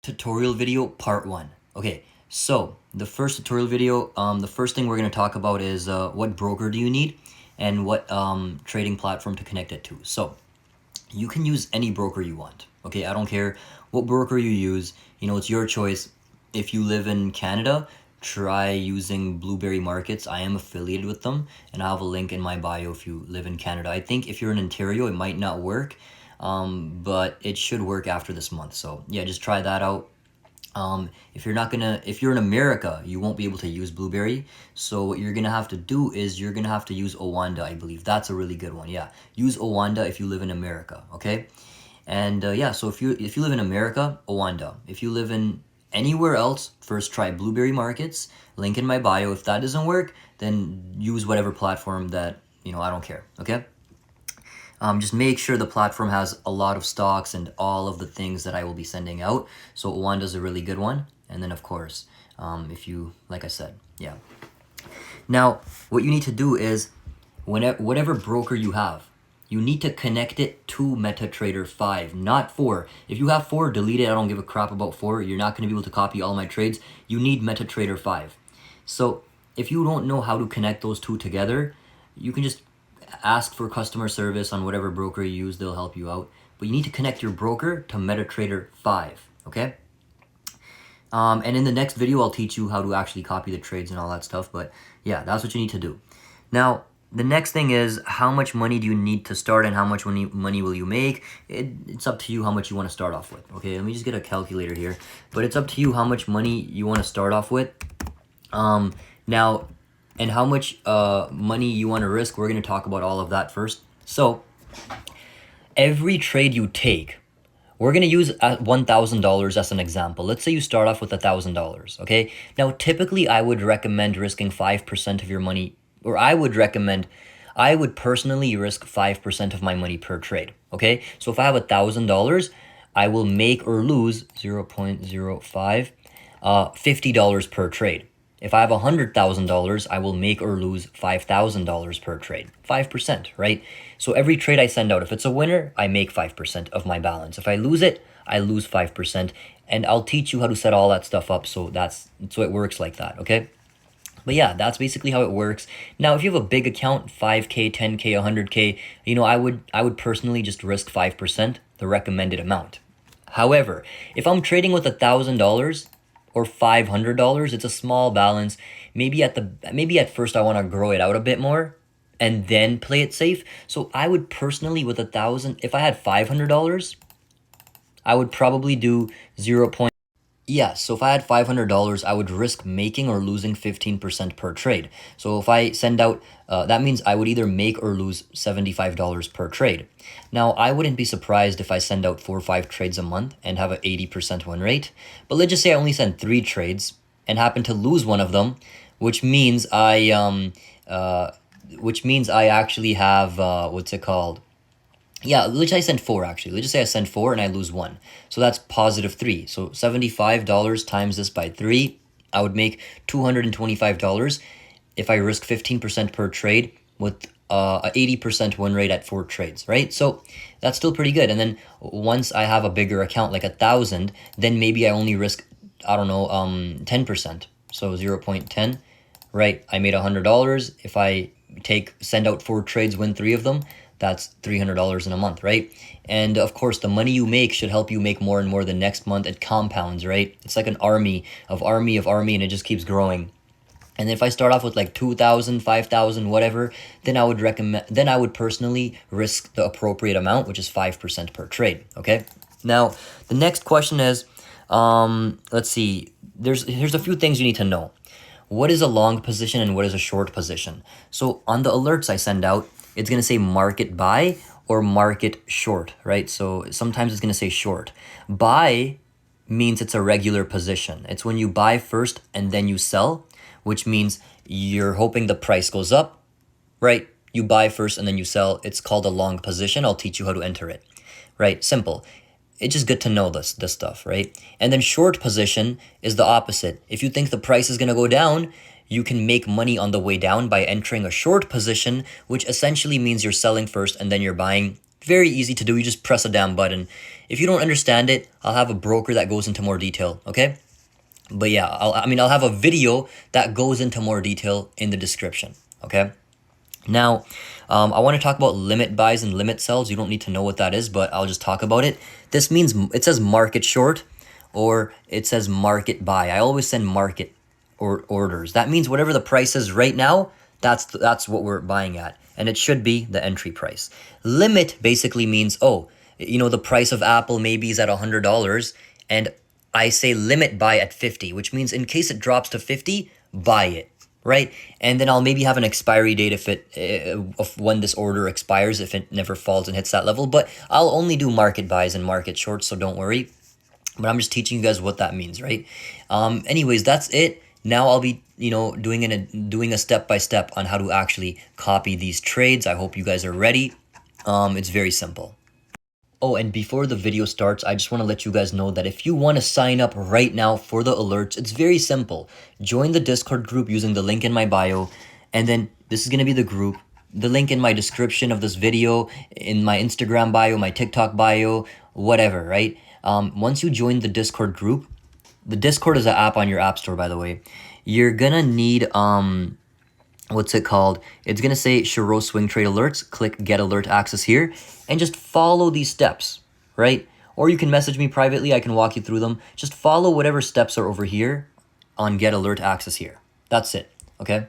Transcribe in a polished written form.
Tutorial video part 1. Okay, so the first tutorial video, the first thing we're going to talk about is what broker do you need and what trading platform to connect it to. So you can use any broker you want. Okay, I don't care what broker you use. You know, it's your choice. If you live in Canada, try using Blueberry Markets. I am affiliated with them, and I'll have a link in my bio if you live in Canada. I think if you're in Ontario, it might not work, but it should work after this month. So yeah, just try that out. If you're in America, you won't be able to use Blueberry. So what you're gonna have to do is you're gonna have to use Owanda, I believe. That's a really good one. Yeah, use Owanda if you live in America. Okay, and yeah, so if you live in America, Owanda. If you live in anywhere else, first try Blueberry Markets. Link in my bio. If that doesn't work, then use whatever platform that I don't care. Okay. Just make sure the platform has a lot of stocks and all of the things that I will be sending out. So Owanda's a really good one. And then of course, if you, like I said, yeah. Now, what you need to do is, whatever broker you have, you need to connect it to MetaTrader 5, not 4. If you have 4, delete it. I don't give a crap about 4. You're not going to be able to copy all my trades. You need MetaTrader 5. So if you don't know how to connect those two together, you can just ask for customer service on whatever broker you use. They'll help you out. But you need to connect your broker to MetaTrader 5, okay? And in the next video, I'll teach you how to actually copy the trades and all that stuff. But yeah, that's what you need to do. Now, the next thing is, how much money do you need to start and how much money will you make? It's up to you how much you want to start off with. Okay, let me just get a calculator here. But it's up to you how much money you want to start off with. Now, and how much money you want to risk, we're going to talk about all of that first. So, every trade you take, we're going to use $1,000 as an example. Let's say you start off with $1,000, okay? Now, typically, I would recommend risking 5% of your money, or I would personally risk 5% of my money per trade, okay? So if I have $1,000, I will make or lose 0.05, $50 per trade. If I have $100,000, I will make or lose $5,000 per trade. 5%, right? So every trade I send out, if it's a winner, I make 5% of my balance. If I lose it, I lose 5%. And I'll teach you how to set all that stuff up so it works like that, okay? But yeah, that's basically how it works. Now, if you have a big account, 5K, 10K, 100K, I would personally just risk 5%, the recommended amount. However, if I'm trading with $1,000, or $500, it's a small balance. Maybe at first I want to grow it out a bit more and then play it safe. So I would personally, with $1,000, if I had $500, I would probably do 0. Yeah, so if I had $500, I would risk making or losing 15% per trade. So if I send out, that means I would either make or lose $75 per trade. Now, I wouldn't be surprised if I send out 4 or 5 trades a month and have an 80% win rate. But let's just say I only send 3 trades and happen to lose one of them, which means I actually have, what's it called? Yeah, let's say I send 4 actually. Let's just say I send 4 and I lose 1. So that's positive 3. So $75 times this by 3, I would make $225 if I risk 15% per trade with a 80% win rate at 4 trades, right? So that's still pretty good. And then once I have a bigger account, like 1,000, then maybe I only risk, I don't know, 10%. So 0.10, right? I made $100. If I send out 4 trades, win 3 of them, that's $300 in a month, right? And of course, the money you make should help you make more and more the next month. It compounds, right? It's like an army, and it just keeps growing. And if I start off with like 2,000, 5,000, whatever, then I would personally risk the appropriate amount, which is 5% per trade, okay? Now, the next question is, let's see, here's a few things you need to know. What is a long position and what is a short position? So on the alerts I send out, it's going to say market buy or market short, right? So sometimes it's going to say short. Buy means it's a regular position. It's when you buy first and then you sell, which means you're hoping the price goes up, right? You buy first and then you sell. It's called a long position. I'll teach you how to enter it, right? Simple. It's just good to know this stuff, right? And then short position is the opposite. If you think the price is going to go down, you can make money on the way down by entering a short position, which essentially means you're selling first and then you're buying Very easy to do. You just press a damn button. If you don't understand it, I'll have a broker that goes into more detail, okay? But yeah, I'll have a video that goes into more detail in the description, okay? Now, I want to talk about limit buys and limit sells. You don't need to know what that is, but I'll just talk about it. This means it says market short or it says market buy. I always send market or orders. That means whatever the price is right now, that's what we're buying at. And it should be the entry price. Limit basically means, oh, the price of Apple maybe is at $100 and I say limit buy at 50, which means in case it drops to 50, buy it, right? And then I'll maybe have an expiry date of when this order expires if it never falls and hits that level. But I'll only do market buys and market shorts, so don't worry. But I'm just teaching you guys what that means, right? Anyways, that's it. Now I'll be, doing a step-by-step on how to actually copy these trades. I hope you guys are ready. It's very simple. Oh, and before the video starts, I just want to let you guys know that if you want to sign up right now for the alerts, it's very simple. Join the Discord group using the link in my bio, and then this is going to be the group. The link in my description of this video, in my Instagram bio, my TikTok bio, whatever, right? Once you join the Discord group, the Discord is an app on your app store, by the way. You're going to need... what's it called? It's going to say Shehroze Swing Trade Alerts. Click Get Alert Access here and just follow these steps, right? Or you can message me privately. I can walk you through them. Just follow whatever steps are over here on Get Alert Access here. That's it, okay?